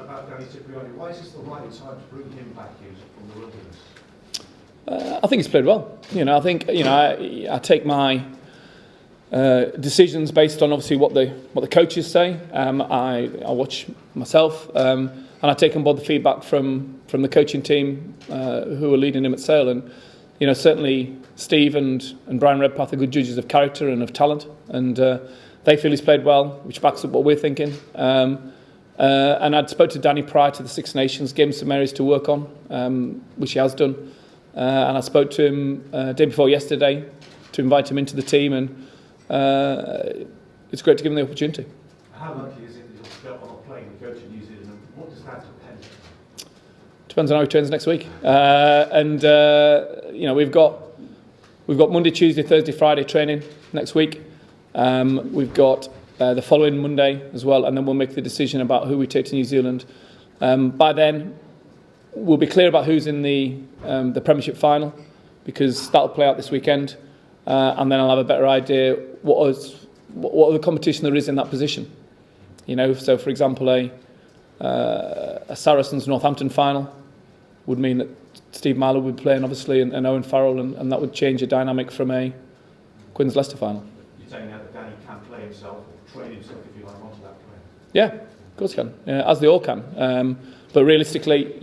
about Danny Cipriani? Why is this the right time to bring him back in from the wilderness? I think he's played well. I think I take my decisions based on obviously what the coaches say. I watch myself, and I take on board the feedback from the coaching team who are leading him at Sale. And certainly Steve and Brian Redpath are good judges of character and of talent, and they feel he's played well, which backs up what we're thinking. And I'd spoke to Danny prior to the Six Nations, gave him some areas to work on, which he has done. And I spoke to him day before yesterday to invite him into the team, and it's great to give him the opportunity. How likely is it that he'll step on a plane and go to New Zealand, and what does that depend on? Depends on how he trains next week. We've got Monday, Tuesday, Thursday, Friday training next week. We've got the following Monday as well, and then we'll make the decision about who we take to New Zealand. By then, we'll be clear about who's in the Premiership final, because that'll play out this weekend, and then I'll have a better idea what other competition there is in that position. So for example, a Saracens Northampton final would mean that Steve Marlowe would be playing, obviously, and Owen Farrell, and that would change the dynamic from a Quins Leicester final. You're saying now that Danny can play himself, or train himself, if you like, onto that plane? Yeah, of course he can, as they all can. But realistically,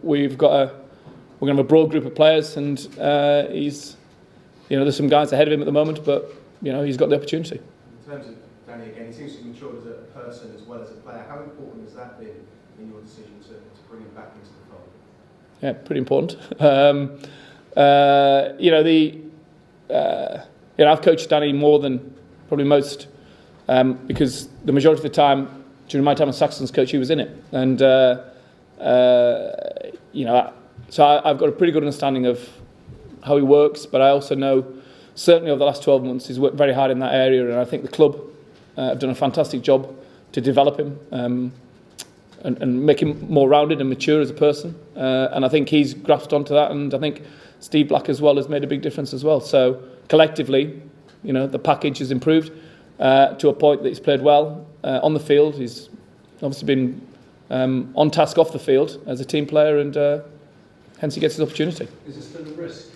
we're going to have a broad group of players, and he's, there's some guys ahead of him at the moment, but he's got the opportunity. In terms of Danny, again, he seems to be matured as a person as well as a player. How important has that been in your decision to bring him back into the fold? Yeah, pretty important. I've coached Danny more than probably most, because the majority of the time during my time as Saxon's coach, he was in it, and so I've got a pretty good understanding of how he works. But I also know, certainly over the last 12 months, he's worked very hard in that area, and I think the club have done a fantastic job to develop him and make him more rounded and mature as a person. And I think he's grasped onto that, and I think Steve Black as well has made a big difference as well. So collectively, the package has improved to a point that he's played well on the field. He's obviously been on task off the field as a team player, and hence he gets his opportunity. Is it still a risk?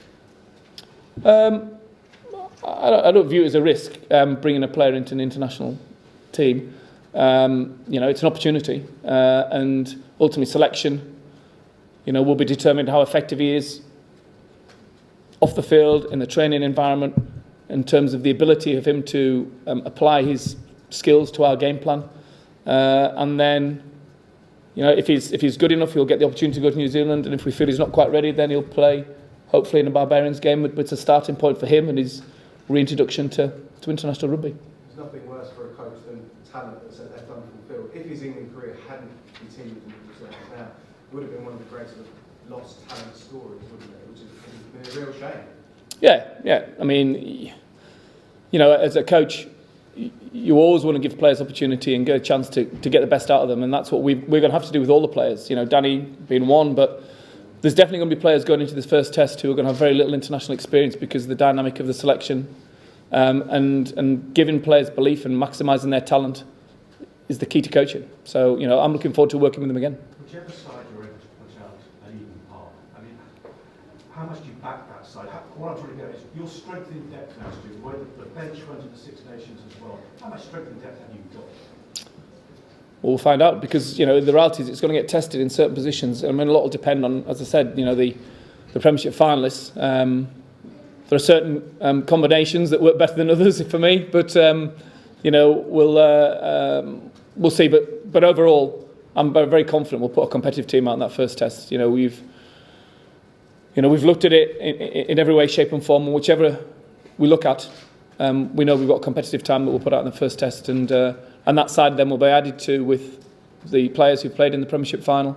I don't view it as a risk, bringing a player into an international team. It's an opportunity, and ultimately selection, will be determined how effective he is off the field, in the training environment, in terms of the ability of him to apply his skills to our game plan. And then, if he's good enough, he'll get the opportunity to go to New Zealand, and if we feel he's not quite ready, then he'll play, hopefully, in a Barbarians game, but it's a starting point for him and his reintroduction to international rugby. There's nothing worse for a coach than talent that's left unfulfilled. If his England career hadn't continued in the results now, it would have been one of the great sort of lost talent stories, wouldn't it? Which has been a real shame. Yeah. I mean, as a coach, you always want to give players opportunity and get a chance to get the best out of them, and that's what we're going to have to do with all the players. Danny being one, but there's definitely going to be players going into this first test who are going to have very little international experience because of the dynamic of the selection, and giving players belief and maximising their talent is the key to coaching. So, I'm looking forward to working with them again. Whichever side you're able to put out an even par, I mean, how much do you back that side? What I'm trying to get is your strength in depth now, Stu, where the bench went to the Six Nations as well. How much strength in depth have you got? Well, we'll find out, because the reality is it's going to get tested in certain positions. I mean, a lot will depend on, as I said, the Premiership finalists. There are certain combinations that work better than others for me, but we'll see. But overall, I'm very confident we'll put a competitive team out in that first test. We've looked at it in every way, shape, and form, and whichever we look at, we know we've got a competitive time that we'll put out in the first test, and that side then will be added to with the players who played in the Premiership final,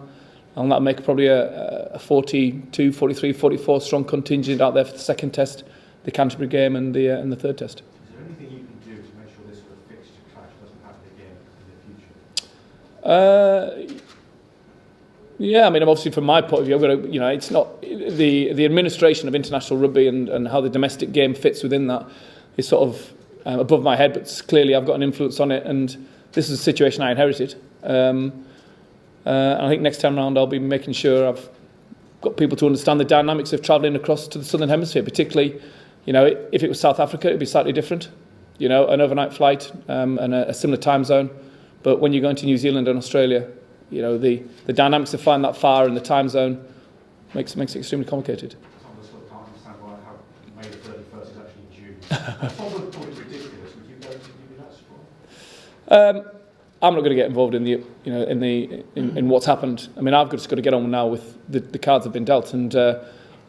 and that'll make probably a 42, 43, 44 strong contingent out there for the second test, the Canterbury game, and the third test. Is there anything you can do to make sure this sort of fixture clash doesn't happen again in the future? Yeah, I mean, obviously from my point of view, I've got to, it's not the administration of international rugby and how the domestic game fits within that is sort of above my head, but clearly I've got an influence on it, and this is a situation I inherited. And I think next time round I'll be making sure I've got people to understand the dynamics of travelling across to the Southern Hemisphere, particularly, you know, if it was South Africa, it'd be slightly different, you know, an overnight flight and a similar time zone. But when you're going to New Zealand and Australia, you know, the dynamics of flying that far and the time zone makes it extremely complicated. Some of us can't understand why how May the 31st is actually June. Some would call it ridiculous. Would you be that strong? I'm not going to get involved in the, you know, in what's happened. I mean, I've just got to get on now with the cards that have been dealt, and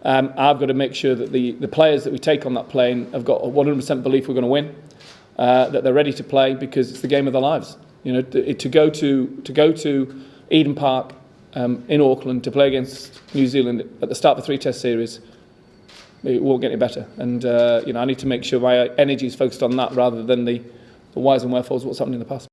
I've got to make sure that the players that we take on that plane have got a 100% belief we're going to win, that they're ready to play because it's the game of their lives. You know, to go to Eden Park in Auckland to play against New Zealand at the start of a 3-test series, it won't get any better. And you know, I need to make sure my energy is focused on that rather than the whys and wherefores of what's happened in the past.